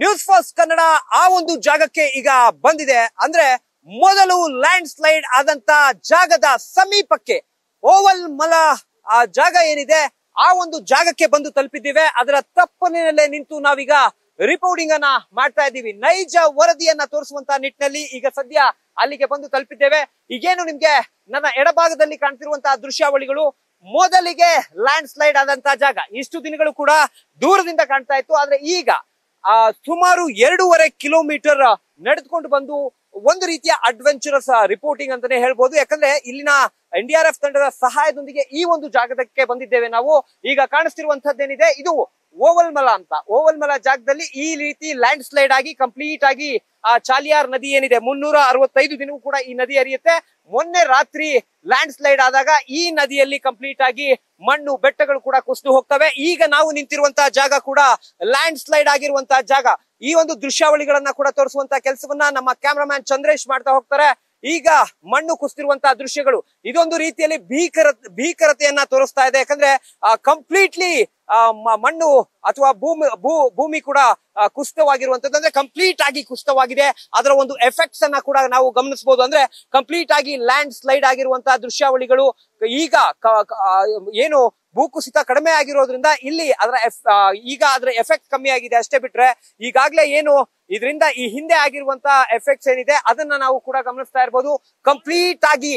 News first Kannada ಆ ಒಂದು ಜಾಗಕ್ಕೆ ಈಗ ಬಂದಿದೆ. ಅಂದ್ರೆ ಮೊದಲು ಲ್ಯಾಂಡ್ ಸ್ಲೈಡ್ ಆದಂತ ಜಾಗದ ಸಮೀಪಕ್ಕೆ ಓವಲ್ ಮಲ ಆ ಜಾಗ ಏನಿದೆ ಆ ಒಂದು ಜಾಗಕ್ಕೆ ಬಂದು ತಲುಪಿದ್ದೇವೆ. ಅದರ ತಪ್ಪಲಿನಲ್ಲೇ ನಿಂತು ನಾವೀಗ ರಿಪೋರ್ಟಿಂಗ್ ಅನ್ನ ಮಾಡ್ತಾ ಇದ್ದೀವಿ. ನೈಜ ವರದಿಯನ್ನ ತೋರಿಸುವಂತ ನಿಟ್ಟಿನಲ್ಲಿ ಈಗ ಸದ್ಯ ಅಲ್ಲಿಗೆ ಬಂದು ತಲುಪಿದ್ದೇವೆ. ಈಗೇನು ನಿಮ್ಗೆ ನನ್ನ ಎಡಭಾಗದಲ್ಲಿ ಕಾಣ್ತಿರುವಂತಹ ದೃಶ್ಯಾವಳಿಗಳು ಮೊದಲಿಗೆ ಲ್ಯಾಂಡ್ ಸ್ಲೈಡ್ ಆದಂತಹ ಜಾಗ. ಇಷ್ಟು ದಿನಗಳು ಕೂಡ ದೂರದಿಂದ ಕಾಣ್ತಾ ಇತ್ತು. ಆದ್ರೆ ಈಗ ಸುಮಾರು 2.5 ಕಿಲೋಮೀಟರ್ ನಡೆದುಕೊಂಡು ಬಂದು ಒಂದು ರೀತಿಯ ಅಡ್ವೆಂಚರಸ್ ರಿಪೋರ್ಟಿಂಗ್ ಅಂತಾನೆ ಹೇಳ್ಬೋದು. ಯಾಕಂದ್ರೆ ಇಲ್ಲಿನ NDRF ತಂಡದ ಸಹಾಯದೊಂದಿಗೆ ಈ ಒಂದು ಜಾಗಕ್ಕೆ ಬಂದಿದ್ದೇವೆ ನಾವು. ಈಗ ಕಾಣಿಸ್ತಿರುವಂತದ್ದೇನಿದೆ ಇದು ಓವಲ್ ಮಲ ಅಂತ. ಓವಲ್ ಮಲ ಜಾಗದಲ್ಲಿ ಈ ರೀತಿ ಲ್ಯಾಂಡ್ ಸ್ಲೈಡ್ ಆಗಿ ಕಂಪ್ಲೀಟ್ ಆಗಿ ಆ ಚಾಲಿಯಾರ್ ನದಿ ಏನಿದೆ 365 ದಿನವೂ ಕೂಡ ಈ ನದಿ ಹರಿಯುತ್ತೆ. ಮೊನ್ನೆ ರಾತ್ರಿ ಲ್ಯಾಂಡ್ ಸ್ಲೈಡ್ ಆದಾಗ ಈ ನದಿಯಲ್ಲಿ ಕಂಪ್ಲೀಟ್ ಆಗಿ ಮಣ್ಣು ಬೆಟ್ಟಗಳು ಕೂಡ ಕುಸಿದು ಹೋಗ್ತವೆ. ಈಗ ನಾವು ನಿಂತಿರುವಂತಹ ಜಾಗ ಕೂಡ ಲ್ಯಾಂಡ್ ಸ್ಲೈಡ್ ಆಗಿರುವಂತಹ ಜಾಗ. ಈ ಒಂದು ದೃಶ್ಯಾವಳಿಗಳನ್ನ ಕೂಡ ತೋರಿಸುವಂತಹ ಕೆಲಸವನ್ನ ನಮ್ಮ ಕ್ಯಾಮ್ರಾಮ್ಯಾನ್ ಚಂದ್ರೇಶ್ ಮಾಡ್ತಾ ಹೋಗ್ತಾರೆ. ಈಗ ಮಣ್ಣು ಕುಸಿತಿರುವಂತಹ ದೃಶ್ಯಗಳು ಇದೊಂದು ರೀತಿಯಲ್ಲಿ ಭೀಕರತೆಯನ್ನ ತೋರಿಸ್ತಾ ಇದೆ. ಯಾಕಂದ್ರೆ ಕಂಪ್ಲೀಟ್ಲಿ ಮಣ್ಣು ಅಥವಾ ಭೂಮಿ ಕೂಡ ಕುಸಿತವಾಗಿರುವಂತದ್ದು. ಅಂದ್ರೆ ಕಂಪ್ಲೀಟ್ ಆಗಿ ಕುಸಿತವಾಗಿದೆ. ಅದರ ಒಂದು ಎಫೆಕ್ಟ್ಸ್ ಅನ್ನ ಕೂಡ ನಾವು ಗಮನಿಸಬಹುದು. ಅಂದ್ರೆ ಕಂಪ್ಲೀಟ್ ಆಗಿ ಲ್ಯಾಂಡ್ ಸ್ಲೈಡ್ ಆಗಿರುವಂತಹ ದೃಶ್ಯಾವಳಿಗಳು. ಈಗ ಏನು ಭೂಕುಸಿತ ಕಡಿಮೆ ಆಗಿರೋದ್ರಿಂದ ಇಲ್ಲಿ ಈಗ ಅದರ ಎಫೆಕ್ಟ್ ಕಮ್ಮಿ ಆಗಿದೆ ಅಷ್ಟೇ. ಬಿಟ್ರೆ ಈಗಾಗ್ಲೇ ಏನು ಇದರಿಂದ ಈ ಹಿಂದೆ ಆಗಿರುವಂತಹ ಎಫೆಕ್ಟ್ಸ್ ಏನಿದೆ ಅದನ್ನ ನಾವು ಕೂಡ ಗಮನಿಸ್ತಾ ಇರ್ಬೋದು. ಕಂಪ್ಲೀಟ್ ಆಗಿ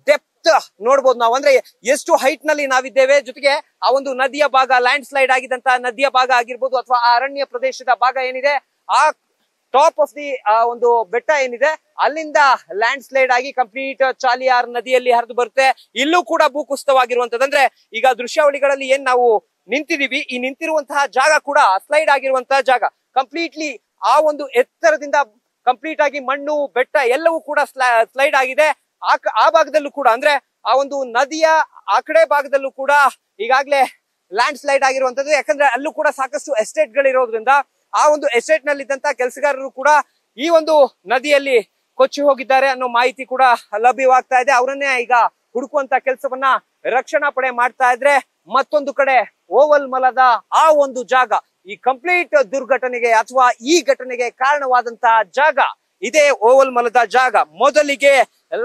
ಡೆಪ್ತ್ ನೋಡ್ಬೋದು ನಾವು. ಅಂದ್ರೆ ಎಷ್ಟು ಹೈಟ್ ನಲ್ಲಿ ನಾವಿದ್ದೇವೆ. ಜೊತೆಗೆ ಆ ಒಂದು ನದಿಯ ಭಾಗ ಲ್ಯಾಂಡ್ ಸ್ಲೈಡ್ ಆಗಿದಂತಹ ನದಿಯ ಭಾಗ ಆಗಿರ್ಬೋದು ಅಥವಾ ಆ ಅರಣ್ಯ ಪ್ರದೇಶದ ಭಾಗ ಏನಿದೆ ಆ ಟಾಪ್ ಆಫ್ ದಿ ಒಂದು ಬೆಟ್ಟ ಏನಿದೆ ಅಲ್ಲಿಂದ ಲ್ಯಾಂಡ್ ಸ್ಲೈಡ್ ಆಗಿ ಕಂಪ್ಲೀಟ್ ಚಾಲಿಯಾರ್ ನದಿಯಲ್ಲಿ ಹರಿದು ಬರುತ್ತೆ. ಇಲ್ಲೂ ಕೂಡ ಭೂಕುಸಿತವಾಗಿರುವಂತದ್ದು. ಅಂದ್ರೆ ಈಗ ದೃಶ್ಯಾವಳಿಗಳಲ್ಲಿ ಏನ್ ನಾವು ನಿಂತಿದೀವಿ ಈ ನಿಂತಿರುವಂತಹ ಜಾಗ ಕೂಡ ಸ್ಲೈಡ್ ಆಗಿರುವಂತಹ ಜಾಗ. ಕಂಪ್ಲೀಟ್ಲಿ ಆ ಒಂದು ಎತ್ತರದಿಂದ ಕಂಪ್ಲೀಟ್ ಆಗಿ ಮಣ್ಣು ಬೆಟ್ಟ ಎಲ್ಲವೂ ಕೂಡ ಸ್ಲೈಡ್ ಆಗಿದೆ. ಆ ಭಾಗದಲ್ಲೂ ಕೂಡ ಅಂದ್ರೆ ಆ ಒಂದು ನದಿಯ ಆ ಕಡೆ ಭಾಗದಲ್ಲೂ ಕೂಡ ಈಗಾಗ್ಲೇ ಲ್ಯಾಂಡ್ ಸ್ಲೈಡ್ ಆಗಿರುವಂತದ್ದು. ಯಾಕಂದ್ರೆ ಅಲ್ಲೂ ಕೂಡ ಸಾಕಷ್ಟು ಎಸ್ಟೇಟ್ ಗಳಿರೋದ್ರಿಂದ ಆ ಒಂದು ಎಸ್ಟೇಟ್ ನಲ್ಲಿ ಇದ್ದಂತ ಕೆಲಸಗಾರರು ಕೂಡ ಈ ಒಂದು ನದಿಯಲ್ಲಿ ಕೊಚ್ಚಿ ಹೋಗಿದ್ದಾರೆ ಅನ್ನೋ ಮಾಹಿತಿ ಕೂಡ ಲಭ್ಯವಾಗ್ತಾ ಇದೆ. ಅವರನ್ನೇ ಈಗ ಹುಡುಕುವಂತ ಕೆಲಸವನ್ನ ರಕ್ಷಣಾ ಪಡೆ ಮಾಡ್ತಾ ಇದ್ರೆ, ಮತ್ತೊಂದು ಕಡೆ ಓವಲ್ ಮಲದ ಆ ಒಂದು ಜಾಗ ಈ ಕಂಪ್ಲೀಟ್ ದುರ್ಘಟನೆಗೆ ಅಥವಾ ಈ ಘಟನೆಗೆ ಕಾರಣವಾದಂತಹ ಜಾಗ ಇದೇ ಓವಲ್ ಮಲದ ಜಾಗ. ಮೊದಲಿಗೆ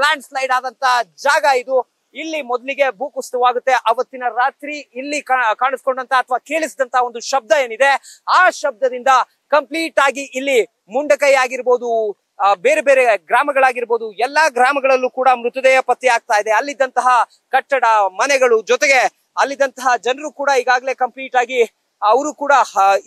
ಲ್ಯಾಂಡ್ ಸ್ಲೈಡ್ ಆದಂತಹ ಜಾಗ ಇದು. ಇಲ್ಲಿ ಮೊದಲಿಗೆ ಭೂಕುಸಿತವಾಗುತ್ತೆ. ಅವತ್ತಿನ ರಾತ್ರಿ ಇಲ್ಲಿ ಕಾಣಿಸ್ಕೊಂಡಂತ ಅಥವಾ ಕೇಳಿಸಿದಂತ ಒಂದು ಶಬ್ದ ಏನಿದೆ ಆ ಶಬ್ದದಿಂದ ಕಂಪ್ಲೀಟ್ ಆಗಿ ಇಲ್ಲಿ ಮುಂಡಕೈ ಆಗಿರ್ಬೋದು, ಬೇರೆ ಬೇರೆ ಗ್ರಾಮಗಳಾಗಿರ್ಬೋದು, ಎಲ್ಲಾ ಗ್ರಾಮಗಳಲ್ಲೂ ಕೂಡ ಮೃತದೇಹ ಪತ್ತೆ ಆಗ್ತಾ ಇದೆ. ಅಲ್ಲಿದ್ದಂತಹ ಕಟ್ಟಡ ಮನೆಗಳು ಜೊತೆಗೆ ಅಲ್ಲಿದ್ದಂತಹ ಜನರು ಕೂಡ ಈಗಾಗಲೇ ಕಂಪ್ಲೀಟ್ ಆಗಿ ಅವರು ಕೂಡ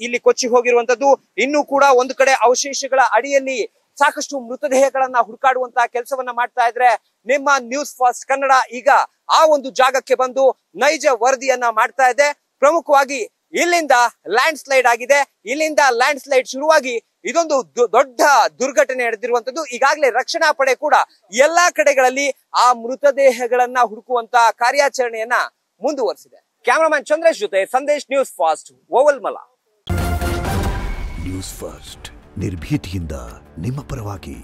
ಇಲ್ಲಿ ಕೊಚ್ಚಿ ಹೋಗಿರುವಂತದ್ದು. ಇನ್ನೂ ಕೂಡ ಒಂದು ಕಡೆ ಅವಶೇಷಗಳ ಅಡಿಯಲ್ಲಿ ಸಾಕಷ್ಟು ಮೃತದೇಹಗಳನ್ನ ಹುಡುಕಾಡುವಂತಹ ಕೆಲಸವನ್ನ ಮಾಡ್ತಾ ಇದ್ರೆ ನಿಮ್ಮ ನ್ಯೂಸ್ ಫಾಸ್ಟ್ ಕನ್ನಡ ಈಗ ಆ ಒಂದು ಜಾಗಕ್ಕೆ ಬಂದು ನೈಜ ವರದಿಯನ್ನ ಮಾಡ್ತಾ ಇದೆ. ಪ್ರಮುಖವಾಗಿ ಇಲ್ಲಿಂದ ಲ್ಯಾಂಡ್ ಸ್ಲೈಡ್ ಆಗಿದೆ. ಇಲ್ಲಿಂದ ಲ್ಯಾಂಡ್ ಸ್ಲೈಡ್ ಶುರುವಾಗಿ ಇದೊಂದು ದೊಡ್ಡ ದುರ್ಘಟನೆ ನಡೆದಿರುವಂತದ್ದು. ಈಗಾಗಲೇ ರಕ್ಷಣಾ ಪಡೆ ಕೂಡ ಎಲ್ಲಾ ಕಡೆಗಳಲ್ಲಿ ಆ ಮೃತದೇಹಗಳನ್ನ ಹುಡುಕುವಂತ ಕಾರ್ಯಾಚರಣೆಯನ್ನ ಮುಂದುವರಿಸಿದೆ. ಕ್ಯಾಮರಾಮನ್ ಚಂದ್ರೇಶ್ ಜೊತೆ ಸಂದೇಶ್, ನ್ಯೂಸ್ ಫಾಸ್ಟ್, ಓವಲ್ ಮಲ. ನ್ಯೂಸ್ ಫಸ್ಟ್ ನಿರ್ಭೀತಿಯಿಂದ ನಿಮ್ಮ ಪರವಾಗಿ.